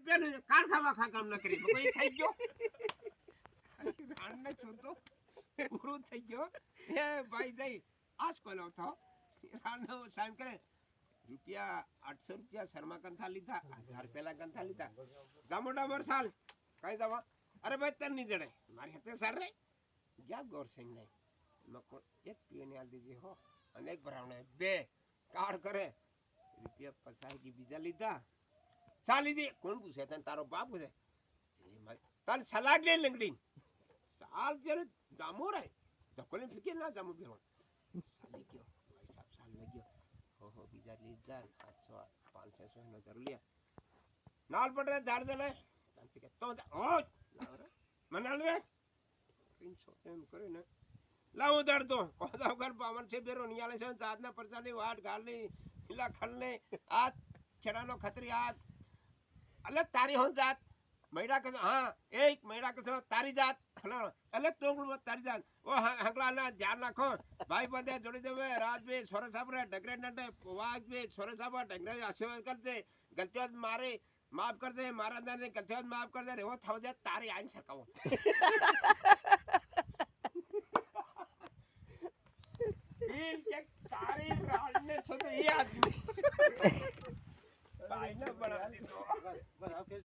રૂપિયા કાર ખાવા કામ ન કરી કોઈ થઈ ગયો આને છોતો પૂરું થઈ ગયો એ ભાઈ જઈ આજ કોલો થો રાનો સાઈન કરે રૂપિયા 800 રૂપિયા શર્મા કંથા લીધા 1000 પેલા કંથા લીધા જામોડા મર સાલ કઈ જવા અરે ભાઈ તન ની જડે મારી હાથે સર રે ગયા ગોરસિંહ ને મકો એક પીને આલ દીજે હો અને એક ભરાવણે બે કાર કરે રૂપિયા 50 की બીજા લીધા સાલી દી કોણ પૂછે તને તારો બાપ પૂછે એ મારી તન સલાહ લે લંગડી સાલ જેરે જામો રે ધકોલે ફિકે ના જામો બેરો સાલી ગયો ભાઈ સાહેબ સાલ લગ્યો હો બીજા લીધા 700 500 નો કર લ્યા નાલ પડે ધાડ દે લે તને કે તો ઓ લાવરે મનાલ રે 300 એમ કરે ને લાવો ધાડ દો કોદા કર પાવન છે બેરો નિયાલે છે જાતના પરચાની વાટ ગાલની ઇલા ખલને આ છેડાનો ખતરી આ અલે તારી હો જાત મૈડા કે હા એક મૈડા કે તારી જાત અલે તોગળ તારી જાત ઓ હગલા ના ધ્યાન રાખો ભાઈ બંદે જોડી દેવે રાત બે સોરે સાબરે ડગરે નડે વાગ બે સોરે સાબા ડગરે આશીર્વાદ કરજે ગલતીઓ મારે માફ કરજે મારા દાને ગલતીઓ માફ કરજે એવો થાવ જાય તારી આઈન સરકાવો દિલ કે તારી રાડને છો તો એ આદમી ભાઈ ને બના દીધો બસ